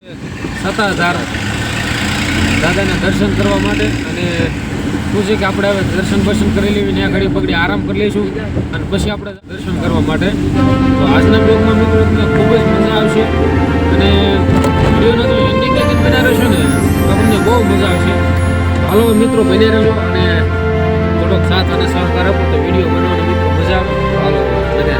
સત્તાધાર દાદાના દર્શન કરવા માટે અને શું છે કે આપણે હવે દર્શન કરી લેવી ત્યાં ઘડી પકડી આરામ કરી લઈશું અને પછી આપણે દર્શન કરવા માટે. તો આજના બ્લોગમાં મિત્રો તમને ખૂબ જ મજા આવશે અને વિડીયોનો તો એન્ડિંગ એક બના રહેશો ને તો તમને બહુ મજા આવશે. હાલો મિત્રો બની રહેજો અને થોડોક સાથ અને સહકાર આપો તો વિડીયો બનાવવાની મિત્રો મજા આવે. હાલો બને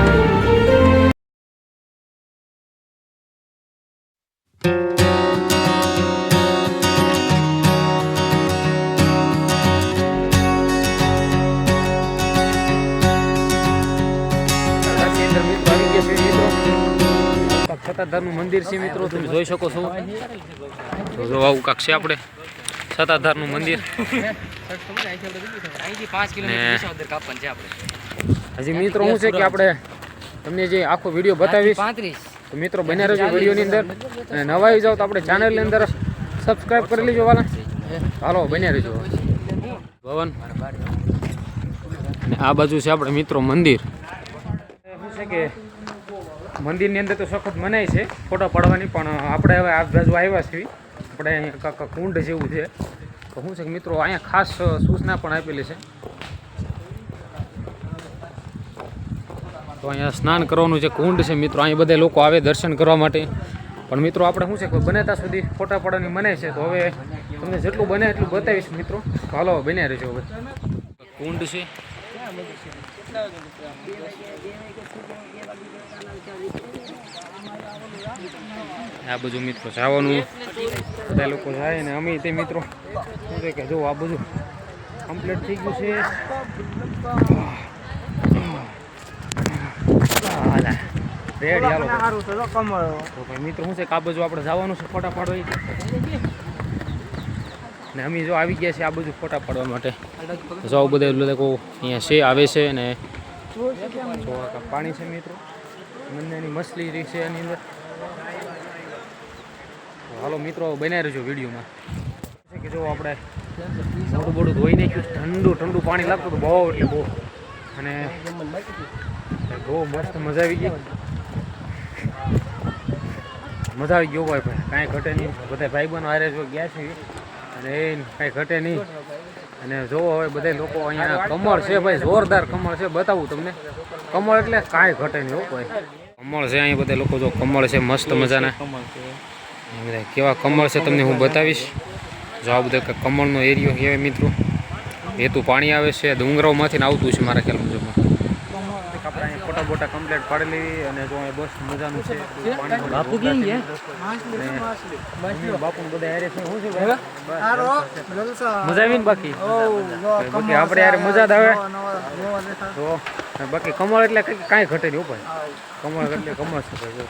સત્તાધારનું મંદિર છે મિત્રો, તમે જોઈ શકો છો. તો જો આવું કાંક છે આપણે સત્તાધારનું મંદિર. હજી મિત્રો શું છે કે આપણે તમને જે આખો વિડીયો બતાવીશ તો મિત્રો બન્યા રહેજો વિડીયોની અંદર અને નવા આવી જાઓ તો આપણે ચેનલની અંદર સબસ્ક્રાઈબ કરી લેજો વાલા. હાલો બન્યા રહેજો. ભવન અને આ બાજુ છે આપણે મિત્રો મંદિર. શું છે કે મંદિરની અંદર તો સખત મનાય છે ફોટો પાડવાની, પણ આપણે હવે આ બાજુ આવ્યા છીએ. આપણે અહીંયા કાંક કુંડ જેવું છે તો શું છે કે મિત્રો અહીંયા ખાસ સૂચના પણ આપેલી છે. તો અહીંયા સ્નાન કરવાનું જે કુંડ છે મિત્રો, અહીંયા બધા લોકો આવે દર્શન કરવા માટે. પણ મિત્રો આપણે શું છે કે બને ત્યાં સુધી ફોટા પાડવાની મનાય છે. તો હવે તમને જેટલું બને એટલું બતાવીશ મિત્રો. તો હાલો બન્યા રહેજો. હવે કુંડ છે આ બધું મિત્રો જવાનું બધા લોકો જાય ને અમે તે મિત્રો શું છે કે જો આ બધું કમ્પ્લીટ થઈ ગયું છે. રેડી હાલો તો ભાઈ મિત્રો શું છે કે આ બાજુ આપણે જવાનું છે ફોટા પાડવા ને અમે જો આવી ગયા છે આ બધું ફોટા પાડવા માટે. જો બધા લોકો અહીંયા છે આવે છે ને પાણી છે મિત્રો, મંદિરની મછલી રહી છે એની અંદર. હાલો મિત્રો બનાવી રહેજો વિડીયોમાં. કે જો આપણે મોટું બોડું ધોઈ નાખ્યું, ઠંડુ પાણી લાગતું હતું બહુ એટલે બહુ, અને બહુ મસ્ત મજા આવી ગઈ. મજા આવી ગયો ભાઈ, કાંઈ ઘટે નહીં. બધા ભાઈબંધો હારે જો ગયા છે અને એ કાંઈ ઘટે નહીં. અને જોવો હવે બધા લોકો અહીંયા કમળ છે ભાઈ, જોરદાર કમળ છે. બતાવું તમને કમળ એટલે કાંઈ ઘટે નહીં હો ભાઈ. કમળ છે અહીંયા બધા લોકો જો કમળ છે મસ્ત મજાના. બધા કેવા કમળ છે તમને હું બતાવીશ. જો આ બધા કમળનો એરિયો કહેવાય મિત્રો. હેતું પાણી આવે છે ડુંગરાઓમાંથી આવતું છે મારા ખ્યાલ મુજબ. આપણે અહીંયા ફોટા બોટા કમ્પ્લીટ પાડેલી અને જો અહીંયા બસ મજાનું છે. બાપુ કેમ છે? બાપુ બધા હારે છે. શું છે મજા આવી ને? બાકી આપણે યાર મજા જ આવે. તો બાકી કમળ એટલે કાંઈ ઘટે નહીં ભાઈ. કમળ એટલે કમળ છે ભાઈ.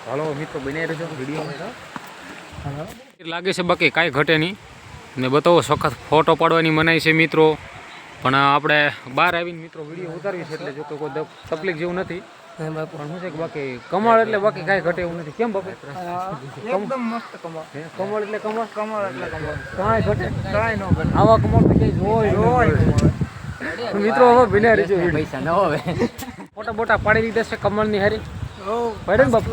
હાલો મિત્રો બનાવી રહેજો વિડીયોમાં. લાગે છે બાકી કાંઈ ઘટે નહીં. ને બતાવો સખત ફોટો પાડવાની મનાય છે મિત્રો, પણ આપણે બહાર આવીને મિત્રો વિડીયો ઉતારવી છે એટલે જો કોઈ તકલીફ જેવું નથી. પણ શું છે કે બાકી કમળ એટલે બાકી કાંઈ ઘટે એવું નથી. કેમ બાપુ? એકદમ મસ્ત કમળ. કમળ એટલે કમળ કાંઈ ઘટે કાંઈ ન ઘટે. આવા કમળ તો ક્યાંય જોઈ મિત્રો. હવે બિના રહેજો પૈસા ન હવે ફોટા બોટા પાડી દીધા છે કમળની હારી. પડે ને બાપુ?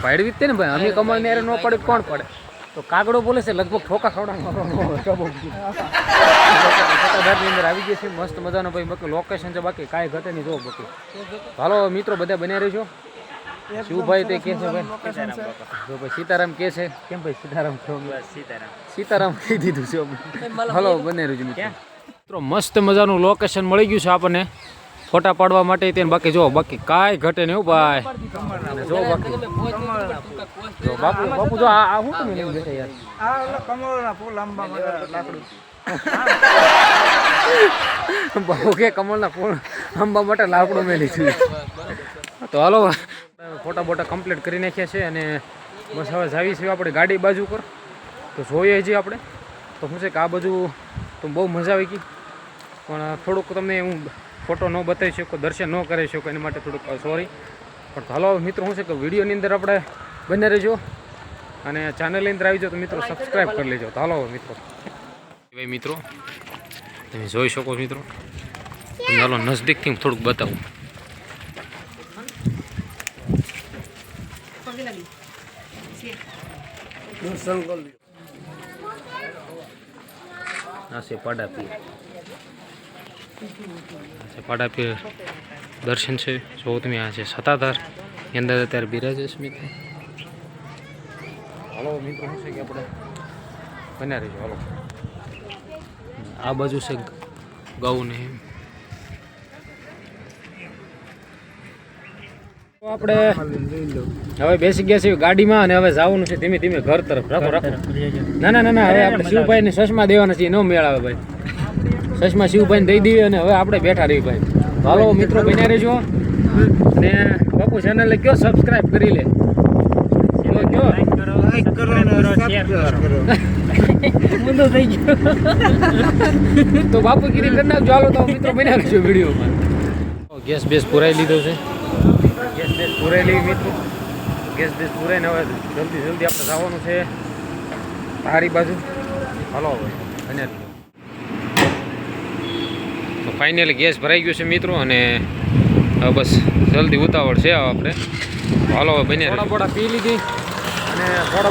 પાડવી જ તે ને ભાઈ. અમે કમળની હારે ન પડે કોણ પડે? તો કાગડો બોલે છે લગભગ ઠોકા ખવડાવવાની અંદર આવી ગયા છે મસ્ત મજાનો ભાઈ. બાકી લોકેશન છે બાકી કાંઈ ઘટે નહીં. જો બાકી હાલો મિત્રો બધા બન્યા રહીશો. શિવભાઈ તે કહે છે ભાઈ જો ભાઈ સીતારામ કહે છે. કેમ ભાઈ સીતારામ સીતારામ કહી દીધું છે. હાલો બને રહેજો મિત્રો. મસ્ત મજાનું લોકેશન મળી ગયું છે આપણને ફોટા પાડવા માટે. તેને બાકી જો બાકી કાંઈ ઘટે નહીં ભાઈ. જો બાકી જો બાપુ જો આ શું તમે લઈને બેઠા યાર? આ કમળના ફૂલ આંબા લાકડું બાપુ કે કમળના ફૂલ આંબા માટે લાકડું મેં લીધું. તો હાલો ફોટા બોટા કમ્પ્લીટ કરી નાખ્યા છે અને બસ હવે જાવી છે આપણે ગાડી બાજુ પર. તો જોઈએ હજી આપણે તો શું છે કે આ બાજુ તો બહુ મજા આવી ગઈ, પણ થોડુંક તમને હું ફોટો ન બતાવી શકો, દર્શન ન કરી શકો એના માટે થોડુંક સોરી. પણ હાલો મિત્રો શું છે કે વિડીયોની અંદર આપણે બને રહેજો અને ચેનલની અંદર આવી જાઓ તો મિત્રો સબસ્ક્રાઈબ કરી લેજો. તો હાલો મિત્રો ભાઈ મિત્રો તમે જોઈ શકો મિત્રો. તમને હાલો નજદીકથી થોડુંક બતાવું. આ છે પાડાપીર પાડાપીર દર્શન છે. જો તમે આ છે સત્તાધાર ની અંદર અત્યારે બિરાજે છે મિત્રો. હાલો મિત્રો શું છે કે આપણે બન્યા રહીશું. હાલો આ બાજુ છે ગૌ ને આપણે હવે બેસી ગયા છીએ ગાડીમાં અને હવે જવાનું છે ધીમે ધીમે ઘર તરફ. રાખો રાખો. ના ના ના ના હવે આપણે શિવભાઈ ને ચશ્મા દેવાના છીએ. ન મેળ આવે ભાઈ. ચશ્મા શિવભાઈ ને દઈ દઈએ અને હવે આપણે બેઠા રહી ભાઈ. હાલો મિત્રો બન્યા રહેજો અને બાપુ ચેનલ કયો સબસ્ક્રાઇબ કરી લે. કયો લાઈક કરો અને શેર કરો. મુંદો થઈ ગયો તો બાપુ ગીરી કરી નાખજો. હાલો તો મિત્રો બન્યા રહેજો વિડીયોમાં. ગેસ બેસ પુરાઈ લીધો છે. ગેસ બેસ પૂરેલી મિત્રો. ગેસ બેસ પૂરાઈને હવે જલ્દી જલ્દી આપણે જવાનું છે તારી બાજુ. હાલો હવે અને તો ફાઇનલી ગેસ ભરાઈ ગયો છે મિત્રો અને હવે બસ જલ્દી ઉતાવળ છે આપણે. હાલો હવે બને બોડા પી લીધી અને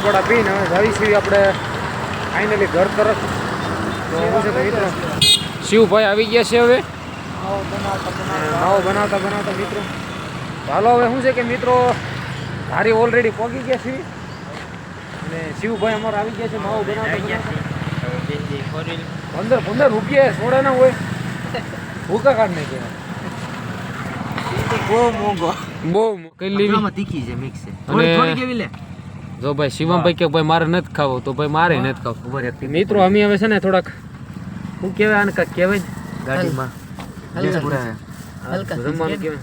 બોડા પીને હવે જઈશું આપણે ફાઇનલી ઘર તરફ. તો શું છે મિત્રો શિવભાઈ આવી ગયા છે હવે માવો બનાવતા મિત્રો. હાલો હવે શું છે કે મિત્રો ધારી ઓલરેડી પહોંચી ગયા છીએ અને શિવભાઈ અમારે આવી ગયા છે માવો બનાવતા. 15 રૂપિયા સોડા ના હોય ભૂકા કાઢ નહીં કહેવાય. બહુ મોંઘો તીખી છે મિક્સ છે. થોડી કેવી લે જો ભાઈ શિવમભાઈ કે ભાઈ મારે નથી ખાવો તો ભાઈ મારે નથી ખાવું. મિત્રો અમે હવે છે ને થોડાક શું કહેવાય આને કાંઈક કહેવાય ને ગાડીમાં જમવાનું કહેવાય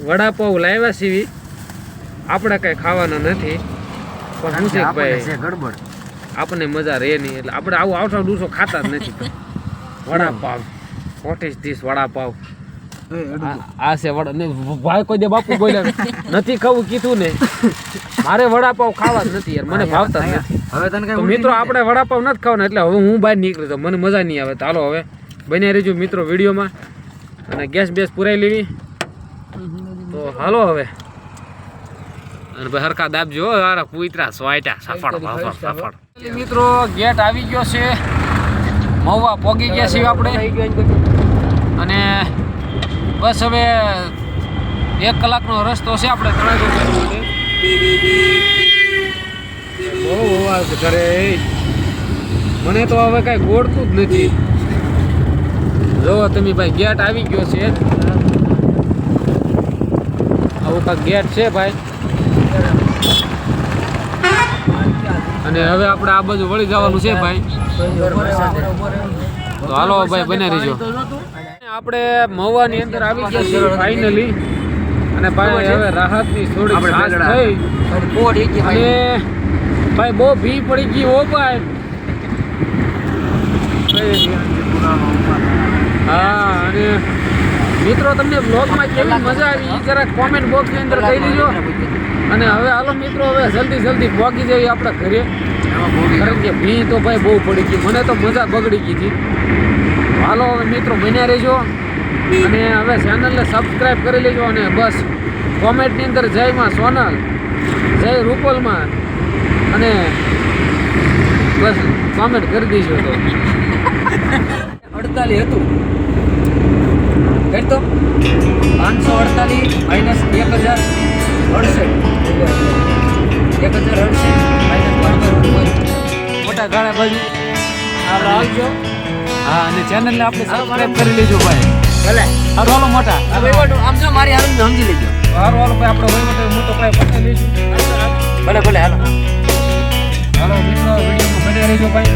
વડાપાવ લાવ્યા સીવી. આપણે કઈ ખાવાના નથી પણ શું છે ભાઈ ગડબડ આપણને મજા રહે નહીં એટલે આપણે આવું આવઠા ડૂસો ખાતા જ નથી. વડાપાવ 30 વડાપાવ આ છે ભાઈ કોઈ દે બાપુ બોલ્યા નથી ખાવું કીધું ને મારે વડાપાવ ખાવા જ નથી યાર મને ભાવતા જ નથી. હવે તને મિત્રો આપણે વડાપાવ નથી ખાવાના એટલે હવે હું બહાર નીકળી તો મને મજા નહીં આવે. ચાલો હવે બન્યા રહેજો મિત્રો વિડીયોમાં અને ગેસ બેસ પુરાઈ લેવી. તો હાલો હવે અને ભાઈ હરકા દાબજો હારા કુતરા સ્વાઈટા સફળ. મિત્રો ગેટ આવી ગયો છે મહુવા પોગી ગયા છીએ આપણે અને બસ હવે 1 કલાકનો રસ્તો છે આપણે તળાજો બહુ અવાજ કરે મને તો હવે કાંઈ ગોળતું જ નથી. જો તમે ભાઈ ગેટ આવી ગયો છે આવું કાંઈક ગેટ છે ભાઈ અને હવે આપણે આ બાજુ વળી જવાનું છે ભાઈ. તો હાલો ભાઈ બને રહીજો. આપણે મહુવાની અંદર આવી ગયા છીએ ફાઇનલી અને ભાઈ હવે રાહતની થોડી સાસ થઈ અને ભાઈ બહુ ભી પડી ગઈ હો ભાઈ. હા અને મિત્રો તમને બ્લોગમાં કેવી મજા આવી એ જરાક કોમેન્ટ બોક્સની અંદર કહી દીજો. અને હવે હાલો મિત્રો હવે જલ્દી પહોંચી જઈએ આપણા ઘરે કારણ કે ભી તો ભાઈ બહુ પડી ગઈ મને તો મજા બગડી ગઈ હતી. હાલો હવે મિત્રો બન્યા રહેજો અને હવે ચેનલને સબસ્ક્રાઈબ કરી લેજો અને બસ કોમેન્ટની અંદર જય માં સોનલ જય રૂપલમાં અને બસ કોમેન્ટ કરી દેજો. તો 48 હતું તો 548 -1068 મોટા ગાળા બાજુ આવજો. હા અને ચેનલને આપણે સબસ્ક્રાઇબ કરી લેજો ભાઈ. ભલે હાલો મોટા આમ જો મારી હાલ સમજી લેજો. હાલો ભાઈ આપણે વહીવટ હું તો ભાઈ પકડી લઈશું. ભલે હાલો મિત્રો વિડીયોમાં બને રહેજો ભાઈ.